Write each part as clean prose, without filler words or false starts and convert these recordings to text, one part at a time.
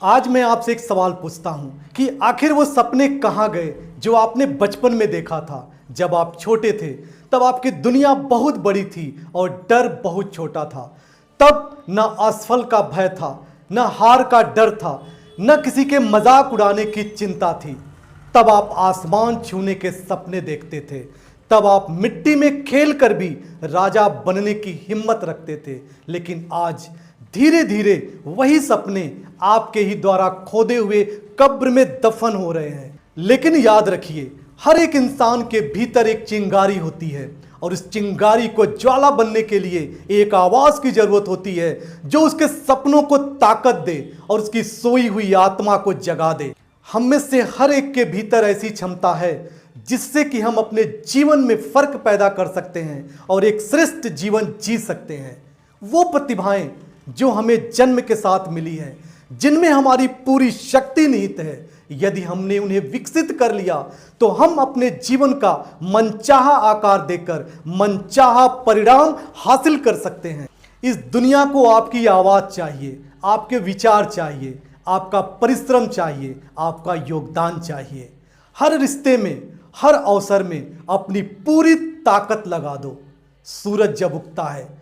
आज मैं आपसे एक सवाल पूछता हूं कि आखिर वो सपने कहां गए जो आपने बचपन में देखा था। जब आप छोटे थे तब आपकी दुनिया बहुत बड़ी थी और डर बहुत छोटा था। तब न असफल का भय था, न हार का डर था, न किसी के मजाक उड़ाने की चिंता थी। तब आप आसमान छूने के सपने देखते थे। तब आप मिट्टी में खेल कर भी राजा बनने की हिम्मत रखते थे। लेकिन आज धीरे धीरे वही सपने आपके ही द्वारा खोदे हुए कब्र में दफन हो रहे हैं। लेकिन याद रखिए, हर एक इंसान के भीतर एक चिंगारी होती है और इस चिंगारी को ज्वाला बनने के लिए एक आवाज की जरूरत होती है जो उसके सपनों को ताकत दे और उसकी सोई हुई आत्मा को जगा दे। हम में से हर एक के भीतर ऐसी क्षमता है जिससे कि हम अपने जीवन में फर्क पैदा कर सकते हैं और एक श्रेष्ठ जीवन जी सकते हैं। वो प्रतिभाएं जो हमें जन्म के साथ मिली हैं, जिनमें हमारी पूरी शक्ति निहित है, यदि हमने उन्हें विकसित कर लिया तो हम अपने जीवन का मनचाहा आकार देकर मनचाहा परिणाम हासिल कर सकते हैं। इस दुनिया को आपकी आवाज चाहिए, आपके विचार चाहिए, आपका परिश्रम चाहिए, आपका योगदान चाहिए। हर रिश्ते में, हर अवसर में अपनी पूरी ताकत लगा दो। सूरज जब उगता है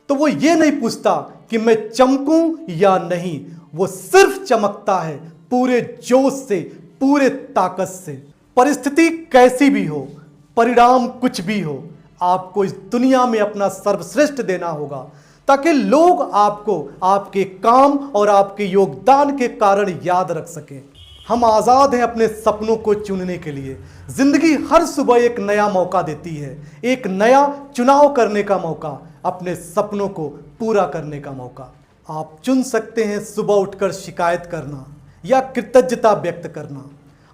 तो वो ये नहीं पूछता कि मैं चमकूं या नहीं, वो सिर्फ चमकता है पूरे जोश से, पूरे ताकत से। परिस्थिति कैसी भी हो, परिणाम कुछ भी हो, आपको इस दुनिया में अपना सर्वश्रेष्ठ देना होगा ताकि लोग आपको आपके काम और आपके योगदान के कारण याद रख सकें। हम आज़ाद हैं अपने सपनों को चुनने के लिए। जिंदगी हर सुबह एक नया मौका देती है, एक नया चुनाव करने का मौका, अपने सपनों को पूरा करने का मौका। आप चुन सकते हैं सुबह उठकर शिकायत करना या कृतज्ञता व्यक्त करना।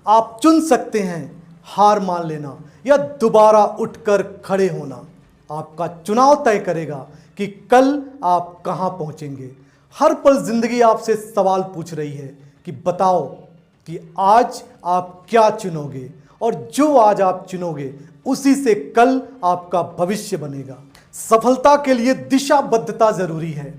आप चुन सकते हैं हार मान लेना या दोबारा उठकर खड़े होना। आपका चुनाव तय करेगा कि कल आप कहां पहुंचेंगे। हर पल जिंदगी आपसे सवाल पूछ रही है कि बताओ कि आज आप क्या चुनोगे, और जो आज आप चुनोगे उसी से कल आपका भविष्य बनेगा। सफलता के लिए दिशाबद्धता जरूरी है।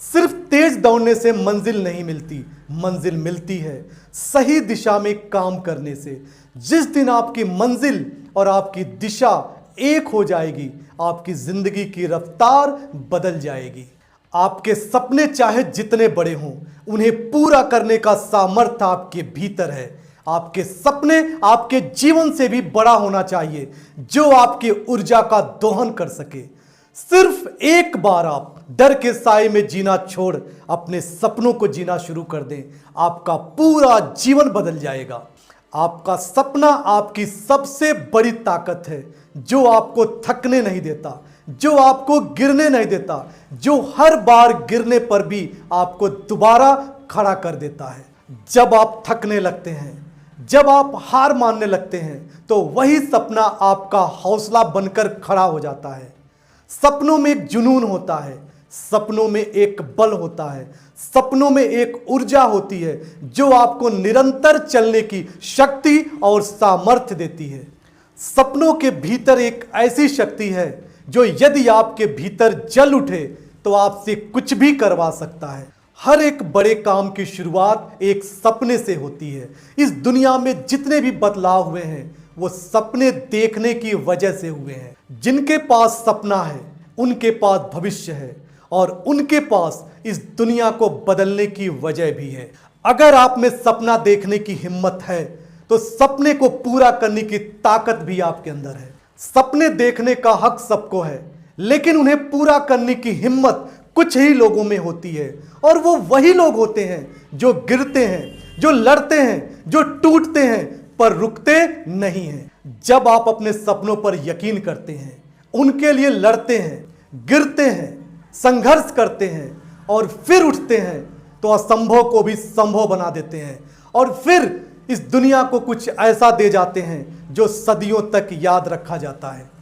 सिर्फ तेज दौड़ने से मंजिल नहीं मिलती, मंजिल मिलती है सही दिशा में काम करने से। जिस दिन आपकी मंजिल और आपकी दिशा एक हो जाएगी, आपकी जिंदगी की रफ्तार बदल जाएगी। आपके सपने चाहे जितने बड़े हों, उन्हें पूरा करने का सामर्थ्य आपके भीतर है। आपके सपने आपके जीवन से भी बड़ा होना चाहिए, जो आपकी ऊर्जा का दोहन कर सके। सिर्फ एक बार आप डर के साए में जीना छोड़ अपने सपनों को जीना शुरू कर दें, आपका पूरा जीवन बदल जाएगा। आपका सपना आपकी सबसे बड़ी ताकत है, जो आपको थकने नहीं देता, जो आपको गिरने नहीं देता, जो हर बार गिरने पर भी आपको दोबारा खड़ा कर देता है। जब आप थकने लगते हैं, जब आप हार मानने लगते हैं, तो वही सपना आपका हौसला बनकर खड़ा हो जाता है। सपनों में एक जुनून होता है, सपनों में एक बल होता है, सपनों में एक ऊर्जा होती है जो आपको निरंतर चलने की शक्ति और सामर्थ्य देती है। सपनों के भीतर एक ऐसी शक्ति है जो यदि आपके भीतर जल उठे तो आपसे कुछ भी करवा सकता है। हर एक बड़े काम की शुरुआत एक सपने से होती है। इस दुनिया में जितने भी बदलाव हुए हैं वो सपने देखने की वजह से हुए हैं। जिनके पास सपना है उनके पास भविष्य है, और उनके पास इस दुनिया को बदलने की वजह भी है। अगर आप में सपना देखने की हिम्मत है तो सपने को पूरा करने की ताकत भी आपके अंदर है। सपने देखने का हक सबको है, लेकिन उन्हें पूरा करने की हिम्मत कुछ ही लोगों में होती है, और वो वही लोग होते हैं जो गिरते हैं, जो लड़ते हैं, जो टूटते हैं पर रुकते नहीं हैं। जब आप अपने सपनों पर यकीन करते हैं, उनके लिए लड़ते हैं, गिरते हैं, संघर्ष करते हैं और फिर उठते हैं, तो असंभव को भी संभव बना देते हैं, और फिर इस दुनिया को कुछ ऐसा दे जाते हैं जो सदियों तक याद रखा जाता है।